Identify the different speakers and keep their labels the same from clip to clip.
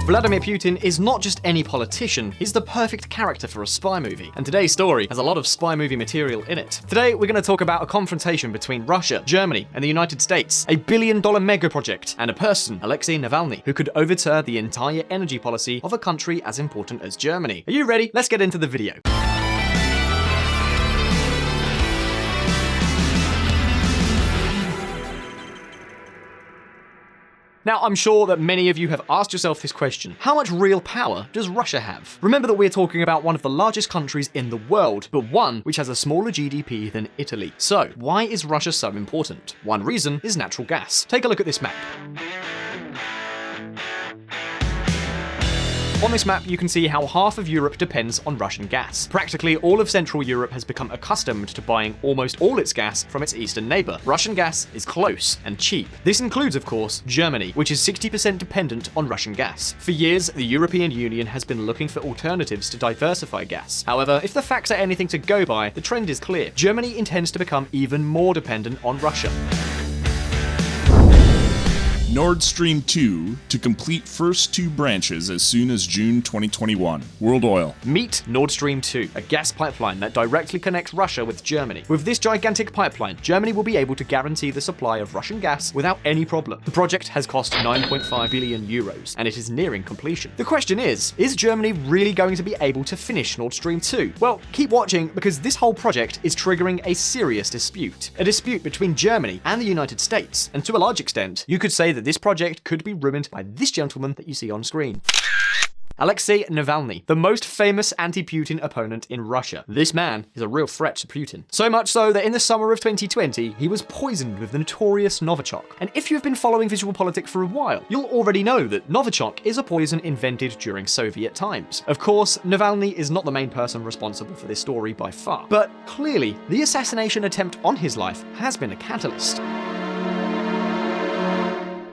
Speaker 1: Vladimir Putin is not just any politician, he's the perfect character for a spy movie, and today's story has a lot of spy movie material in it. Today, we're going to talk about a confrontation between Russia, Germany, and the United States, a billion-dollar mega project, and a person, Alexei Navalny, who could overturn the entire energy policy of a country as important as Germany. Are you ready? Let's get into the video. Now, I'm sure that many of you have asked yourself this question. How much real power does Russia have? Remember that we're talking about one of the largest countries in the world, but one which has a smaller GDP than Italy. So, why is Russia so important? One reason is natural gas. Take a look at this map. On this map, you can see how half of Europe depends on Russian gas. Practically all of Central Europe has become accustomed to buying almost all its gas from its eastern neighbour. Russian gas is close and cheap. This includes, of course, Germany, which is 60% dependent on Russian gas. For years, the European Union has been looking for alternatives to diversify gas. However, if the facts are anything to go by, the trend is clear. Germany intends to become even more dependent on Russia.
Speaker 2: Nordstrom 2 to complete first two branches as soon as June 2021. World Oil.
Speaker 1: Meet Nordstrom 2, a gas pipeline that directly connects Russia with Germany. With this gigantic pipeline, Germany will be able to guarantee the supply of Russian gas without any problem. The project has cost 9.5 billion euros, and it is nearing completion. The question is Germany really going to be able to finish Nord Stream 2? Well, keep watching, because this whole project is triggering a serious dispute. A dispute between Germany and the United States, and to a large extent, you could say that this project could be ruined by this gentleman that you see on screen. Alexei Navalny, the most famous anti-Putin opponent in Russia. This man is a real threat to Putin. So much so that in the summer of 2020, he was poisoned with the notorious Novichok. And if you've been following VisualPolitik for a while, you'll already know that Novichok is a poison invented during Soviet times. Of course, Navalny is not the main person responsible for this story by far, but clearly, the assassination attempt on his life has been a catalyst.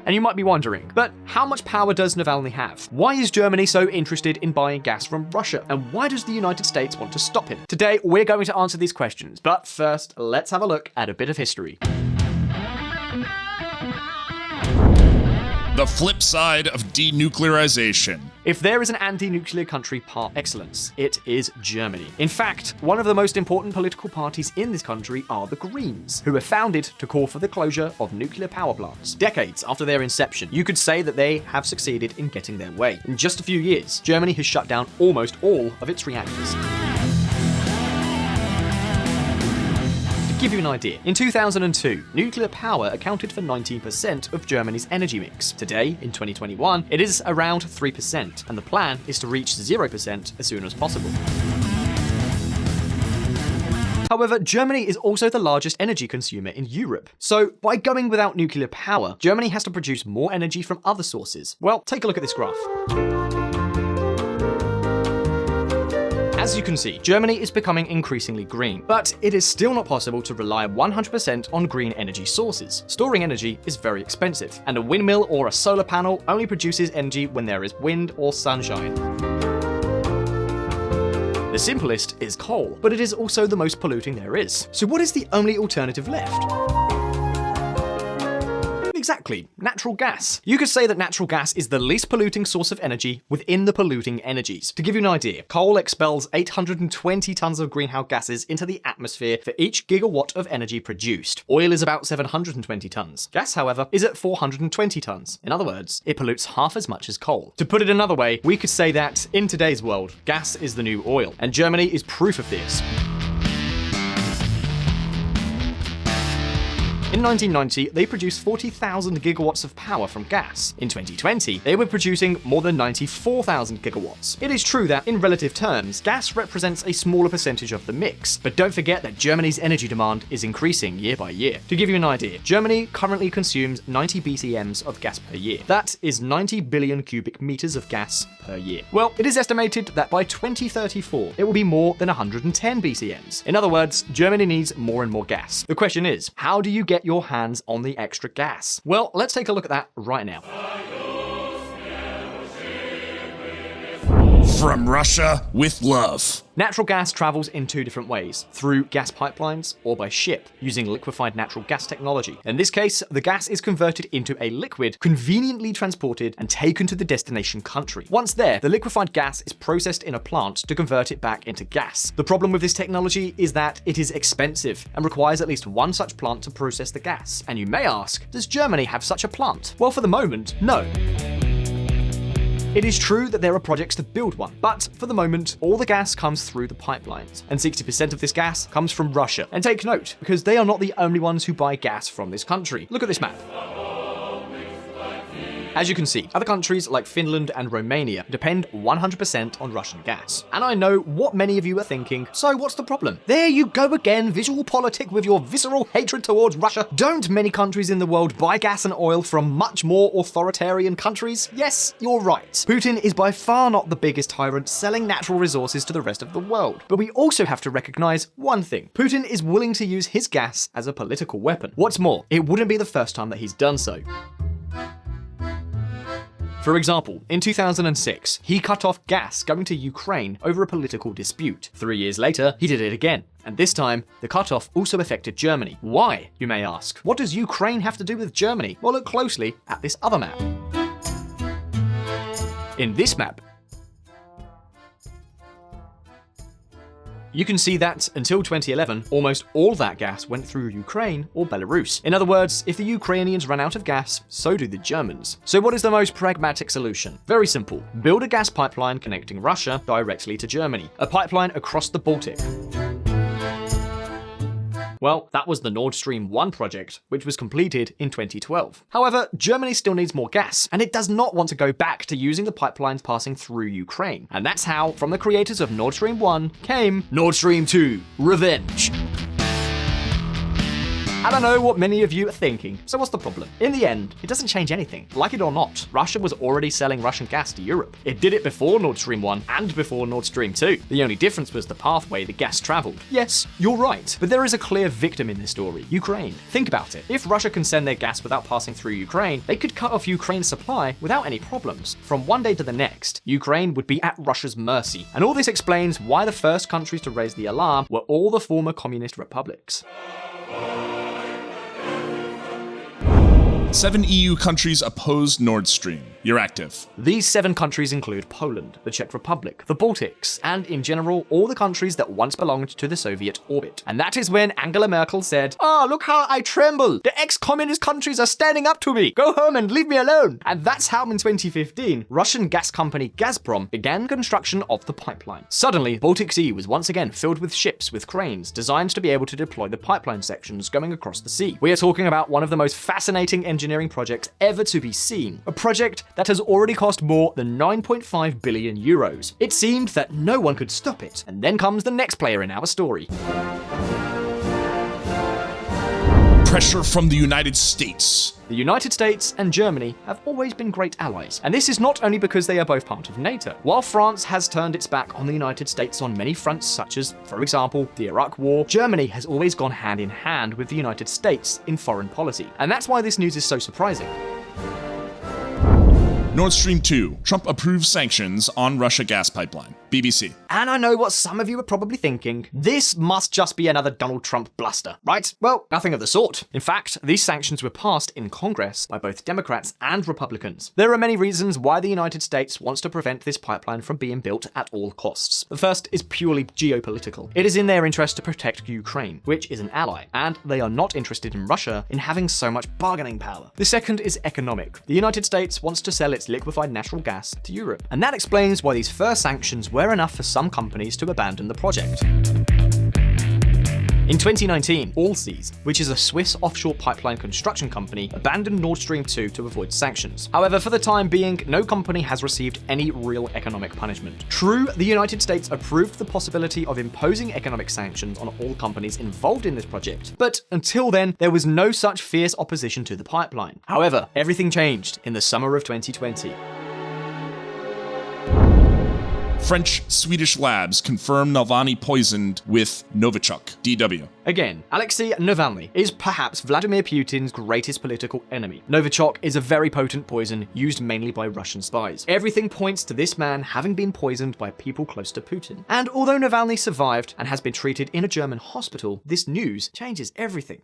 Speaker 1: And you might be wondering, but how much power does Navalny have? Why is Germany so interested in buying gas from Russia? And why does the United States want to stop him? Today, we're going to answer these questions, but first, let's have a look at a bit of history.
Speaker 2: The flip side of denuclearization.
Speaker 1: If there is an anti-nuclear country par excellence, it is Germany. In fact, one of the most important political parties in this country are the Greens, who were founded to call for the closure of nuclear power plants. Decades after their inception, you could say that they have succeeded in getting their way. In just a few years, Germany has shut down almost all of its reactors. To give you an idea, in 2002, nuclear power accounted for 19% of Germany's energy mix. Today, in 2021, it is around 3%, and the plan is to reach 0% as soon as possible. However, Germany is also the largest energy consumer in Europe. So, by going without nuclear power, Germany has to produce more energy from other sources. Well, take a look at this graph. As you can see, Germany is becoming increasingly green, but it is still not possible to rely 100% on green energy sources. Storing energy is very expensive, and a windmill or a solar panel only produces energy when there is wind or sunshine. The simplest is coal, but it is also the most polluting there is. So what is the only alternative left? Exactly, natural gas. You could say that natural gas is the least polluting source of energy within the polluting energies. To give you an idea, coal expels 820 tons of greenhouse gases into the atmosphere for each gigawatt of energy produced. Oil is about 720 tons. Gas, however, is at 420 tons. In other words, it pollutes half as much as coal. To put it another way, we could say that in today's world, gas is the new oil, and Germany is proof of this. In 1990, they produced 40,000 gigawatts of power from gas. In 2020, they were producing more than 94,000 gigawatts. It is true that, in relative terms, gas represents a smaller percentage of the mix, but don't forget that Germany's energy demand is increasing year by year. To give you an idea, Germany currently consumes 90 BCMs of gas per year. That is 90 billion cubic meters of gas per year. Well, it is estimated that by 2034, it will be more than 110 BCMs. In other words, Germany needs more and more gas. The question is, how do you get your hands on the extra gas? Well, let's take a look at that right now.
Speaker 2: From Russia with love.
Speaker 1: Natural gas travels in two different ways, through gas pipelines or by ship, using liquefied natural gas technology. In this case, the gas is converted into a liquid, conveniently transported and taken to the destination country. Once there, the liquefied gas is processed in a plant to convert it back into gas. The problem with this technology is that it is expensive and requires at least one such plant to process the gas. And you may ask, does Germany have such a plant? Well, for the moment, no. It is true that there are projects to build one, but for the moment, all the gas comes through the pipelines, and 60% of this gas comes from Russia. And take note, because they are not the only ones who buy gas from this country. Look at this map. As you can see, other countries like Finland and Romania depend 100% on Russian gas. And I know what many of you are thinking, so what's the problem? There you go again, VisualPolitik with your visceral hatred towards Russia. Don't many countries in the world buy gas and oil from much more authoritarian countries? Yes, you're right. Putin is by far not the biggest tyrant selling natural resources to the rest of the world. But we also have to recognize one thing. Putin is willing to use his gas as a political weapon. What's more, it wouldn't be the first time that he's done so. For example, in 2006, he cut off gas going to Ukraine over a political dispute. 3 years later, he did it again. And this time, the cutoff also affected Germany. Why, you may ask? What does Ukraine have to do with Germany? Well, look closely at this other map. In this map, you can see that, until 2011, almost all that gas went through Ukraine or Belarus. In other words, if the Ukrainians ran out of gas, so do the Germans. So what is the most pragmatic solution? Very simple. Build a gas pipeline connecting Russia directly to Germany. A pipeline across the Baltic. Well, that was the Nordstrom 1 project, which was completed in 2012. However, Germany still needs more gas, and it does not want to go back to using the pipelines passing through Ukraine. And that's how, from the creators of Nordstrom 1, came Nordstrom 2, Revenge. I don't know what many of you are thinking, so what's the problem? In the end, it doesn't change anything. Like it or not, Russia was already selling Russian gas to Europe. It did it before Nord Stream 1 and before Nord Stream 2. The only difference was the pathway the gas traveled. Yes, you're right, but there is a clear victim in this story, Ukraine. Think about it. If Russia can send their gas without passing through Ukraine, they could cut off Ukraine's supply without any problems. From one day to the next, Ukraine would be at Russia's mercy. And all this explains why the first countries to raise the alarm were all the former communist republics.
Speaker 2: 7 EU countries opposed Nord Stream. You're active.
Speaker 1: These 7 countries include Poland, the Czech Republic, the Baltics, and in general, all the countries that once belonged to the Soviet orbit. And that is when Angela Merkel said, "Ah, look how I tremble! The ex-communist countries are standing up to me! Go home and leave me alone!" And that's how in 2015, Russian gas company Gazprom began construction of the pipeline. Suddenly, Baltic Sea was once again filled with ships with cranes designed to be able to deploy the pipeline sections going across the sea. We are talking about one of the most fascinating engineering projects ever to be seen. A project that has already cost more than 9.5 billion euros. It seemed that no one could stop it. And then comes the next player in our story.
Speaker 2: Pressure from the United States.
Speaker 1: The United States and Germany have always been great allies, and this is not only because they are both part of NATO. While France has turned its back on the United States on many fronts, such as, for example, the Iraq War, Germany has always gone hand in hand with the United States in foreign policy. And that's why this news is so surprising.
Speaker 2: Nord Stream 2. Trump approves sanctions on Russia gas pipeline. BBC.
Speaker 1: And I know what some of you are probably thinking. This must just be another Donald Trump bluster, right? Well, nothing of the sort. In fact, these sanctions were passed in Congress by both Democrats and Republicans. There are many reasons why the United States wants to prevent this pipeline from being built at all costs. The first is purely geopolitical. It is in their interest to protect Ukraine, which is an ally, and they are not interested in Russia in having so much bargaining power. The second is economic. The United States wants to sell its liquefied natural gas to Europe, and that explains why these first sanctions were enough for some companies to abandon the project. In 2019, Allseas, which is a Swiss offshore pipeline construction company, abandoned Nord Stream 2 to avoid sanctions. However, for the time being, no company has received any real economic punishment. True, the United States approved the possibility of imposing economic sanctions on all companies involved in this project, but until then, there was no such fierce opposition to the pipeline. However, everything changed in the summer of 2020.
Speaker 2: French-Swedish labs confirm Navalny poisoned with Novichok. DW.
Speaker 1: Again, Alexei Navalny is perhaps Vladimir Putin's greatest political enemy. Novichok is a very potent poison used mainly by Russian spies. Everything points to this man having been poisoned by people close to Putin. And although Navalny survived and has been treated in a German hospital, this news changes everything.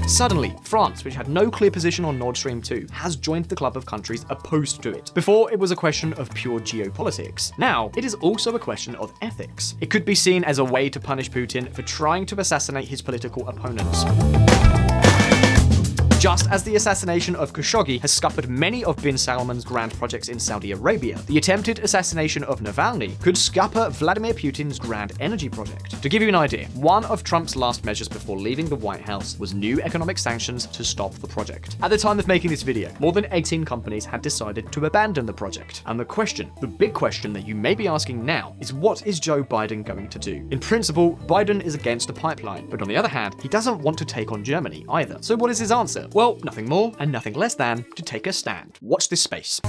Speaker 1: Suddenly, France, which had no clear position on Nord Stream 2, has joined the club of countries opposed to it. Before, it was a question of pure geopolitics. Now, it is also a question of ethics. It could be seen as a way to punish Putin for trying to assassinate his political opponents. Just as the assassination of Khashoggi has scuppered many of bin Salman's grand projects in Saudi Arabia, the attempted assassination of Navalny could scupper Vladimir Putin's grand energy project. To give you an idea, one of Trump's last measures before leaving the White House was new economic sanctions to stop the project. At the time of making this video, more than 18 companies had decided to abandon the project. And the big question that you may be asking now, is what is Joe Biden going to do? In principle, Biden is against the pipeline, but on the other hand, he doesn't want to take on Germany either. So what is his answer? Well, nothing more and nothing less than to take a stand. Watch this space.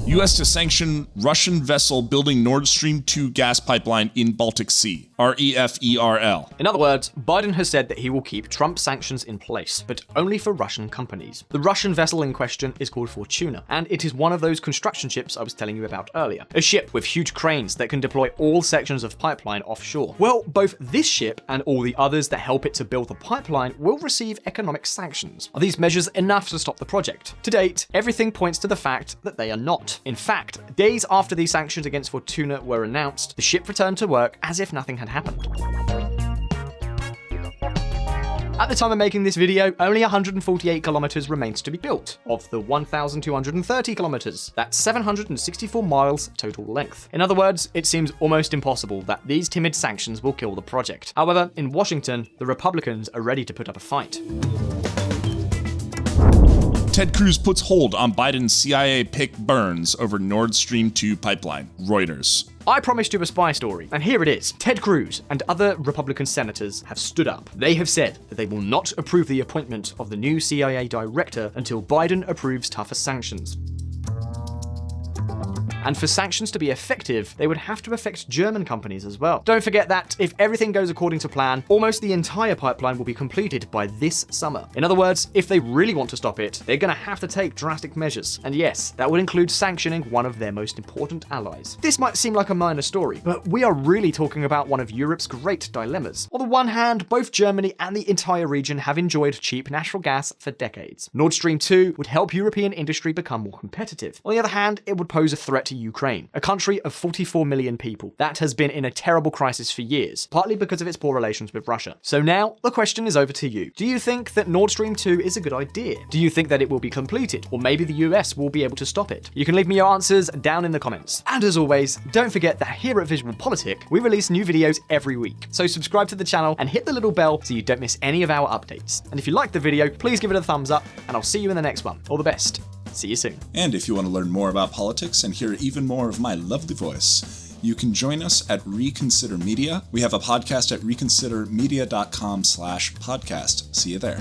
Speaker 2: U.S. to sanction Russian vessel building Nord Stream 2 gas pipeline in Baltic Sea. REFERL.
Speaker 1: In other words, Biden has said that he will keep Trump sanctions in place, but only for Russian companies. The Russian vessel in question is called Fortuna, and it is one of those construction ships I was telling you about earlier. A ship with huge cranes that can deploy all sections of pipeline offshore. Well, both this ship and all the others that help it to build the pipeline will receive economic sanctions. Are these measures enough to stop the project? To date, everything points to the fact that they are not. In fact, days after these sanctions against Fortuna were announced, the ship returned to work as if nothing had happened. At the time of making this video, only 148 kilometers remains to be built, of the 1,230 kilometers. That's 764 miles total length. In other words, it seems almost impossible that these timid sanctions will kill the project. However, in Washington, the Republicans are ready to put up a fight.
Speaker 2: Ted Cruz puts hold on Biden's CIA pick Burns over Nord Stream 2 pipeline. Reuters.
Speaker 1: I promised you a spy story, and here it is. Ted Cruz and other Republican senators have stood up. They have said that they will not approve the appointment of the new CIA director until Biden approves tougher sanctions. And for sanctions to be effective, they would have to affect German companies as well. Don't forget that if everything goes according to plan, almost the entire pipeline will be completed by this summer. In other words, if they really want to stop it, they're going to have to take drastic measures. And yes, that would include sanctioning one of their most important allies. This might seem like a minor story, but we are really talking about one of Europe's great dilemmas. On the one hand, both Germany and the entire region have enjoyed cheap natural gas for decades. Nord Stream 2 would help European industry become more competitive. On the other hand, it would pose a threat to Ukraine, a country of 44 million people that has been in a terrible crisis for years, partly because of its poor relations with Russia. So now, the question is over to you. Do you think that Nord Stream 2 is a good idea? Do you think that it will be completed? Or maybe the US will be able to stop it? You can leave me your answers down in the comments. And as always, don't forget that here at VisualPolitik, we release new videos every week. So subscribe to the channel and hit the little bell so you don't miss any of our updates. And if you liked the video, please give it a thumbs up, and I'll see you in the next one. All the best. See you soon.
Speaker 2: And if you want to learn more about politics and hear even more of my lovely voice, you can join us at Reconsider Media. We have a podcast at reconsidermedia.com/podcast. See you there.